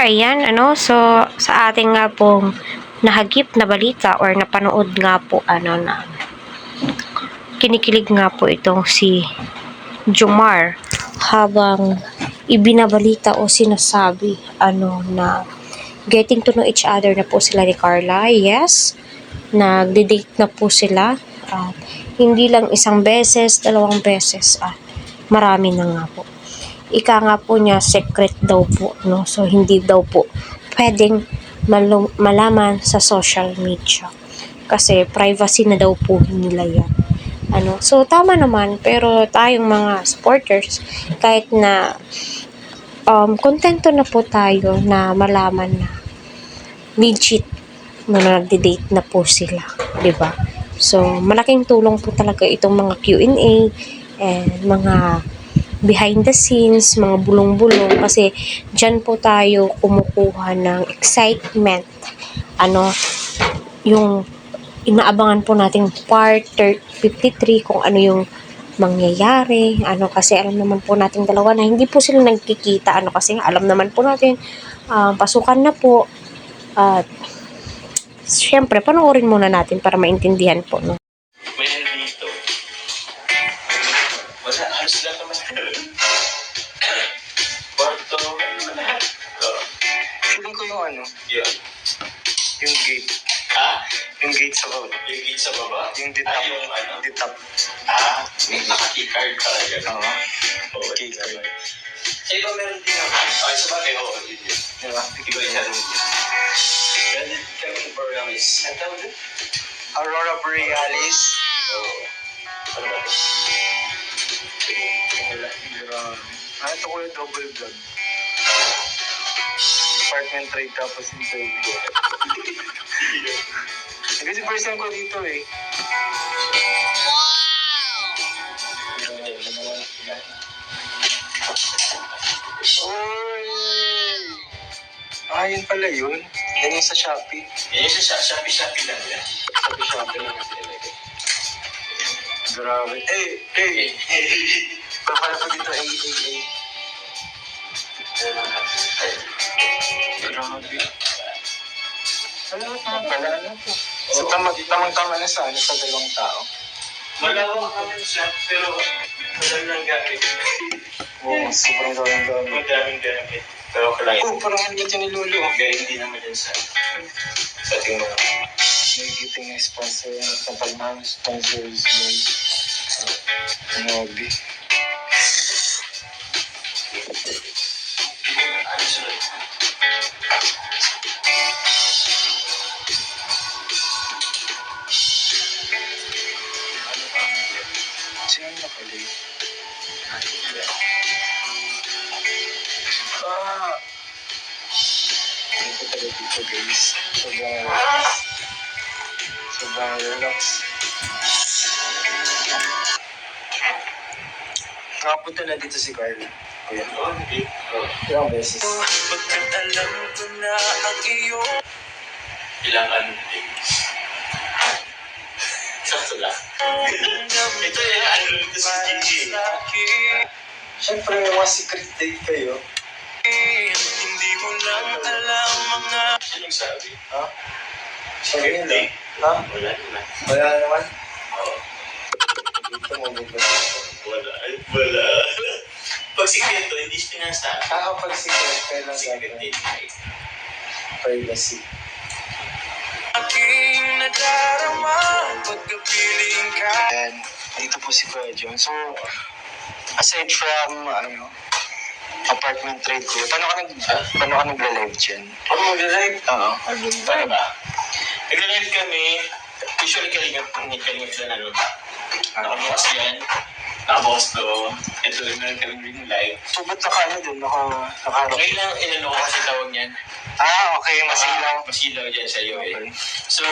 ayan, sa ating nga pong nahagip na balita or napanood nga po, na kinikilig nga po itong si Jomar habang ibinabalita o sinasabi, na getting to know each other na po sila ni Carla. Yes, nagde-date na po sila. Hindi lang isang beses, dalawang beses, marami na nga po. Ika nga po niya, secret daw po, no? So, hindi daw po pwedeng malaman sa social media. Kasi privacy na daw po nila yan. So, tama naman, pero tayong mga supporters, kahit na kontento na po tayo na malaman na legit na nagde-date na po sila, 'di ba? So, malaking tulong po talaga itong mga Q&A and mga behind the scenes, mga bulong-bulong, kasi dyan po tayo kumukuha ng excitement. Yung inaabangan po nating part 53 kung ano yung mangyayari, kasi alam naman po nating dalawa na hindi po sila nagkikita, kasi alam naman po natin, pasukan na po, at syempre, panoorin muna natin para maintindihan po, no? May dito. Wala, halos lahat naman. Kwarto, lahat. Feeling ko yung Yun. yung gate. Yung gate sa baba. Yung gate sa baba? Yung ditap. Yung Ditap. May naka-keycard talaga. Oo. Oo, Keycard. Sa iba meron din naman. Sa bagay, oo, yun yun. Diba? Iba isa rin yun. Pwede kami ng program is, ang tawag din? Aurora Borealis. Oo. Ano ba? Ito ko yung double vlog. Apartment trade tapos interview. Kasi first time ko dito eh. Yun pala yun. Yan yung sa Shopee. Yan yung sa Shopee lang yan. Shopee lang. Grabe. Hey! Papala ko dito, Grabe. Ano naman pala, po? So, tamang-tama na sa dalawang tao. Malawang naman siya, pero madaming gamit. Oo, sobrang dami. Madaming gamit. Pero kalangit. Parang helmet yung nilulo. Galing din naman yan sa ating mga Nagigiting na sponsor ng pag-namin sponsors ng Nobi. Sino na pala yun? Ano ko talaga dito guys? Sobrang relax. Nakapunta na dito si Carla. Kuya. hindi. Ilang beses. Pagkat alam ko na ang iyo. Ilang days. Sakto lang. Ito yung dito sa Gigi. Siyempre, may mga secret date kayo. Hindi mo lang alam mga... Anong sabi? Ha? Sabi nila. Ha? Wala naman. Wala naman. Oo. Dito mo dito. Wala. Pag sikreto, hindi siya pinasabi. Pag secret, kailan Secret gagawin? date. Privacy. Aking nadarama, pagkapiling ka. And dito po si Kuya John. So, aside from, apartment trade ko, paano ka nag-live dyan? Ano mag-live? Oo. Paano ba? Nag-live kami, usually kalingap na nakabukas yan, nakabukas doon, ito meron kami ring live. So, ba't naka doon? Nakaharap? Okay lang, inano ko kasi tawag niyan. Okay, masilaw. Masilaw dyan sa'yo eh. Okay. So,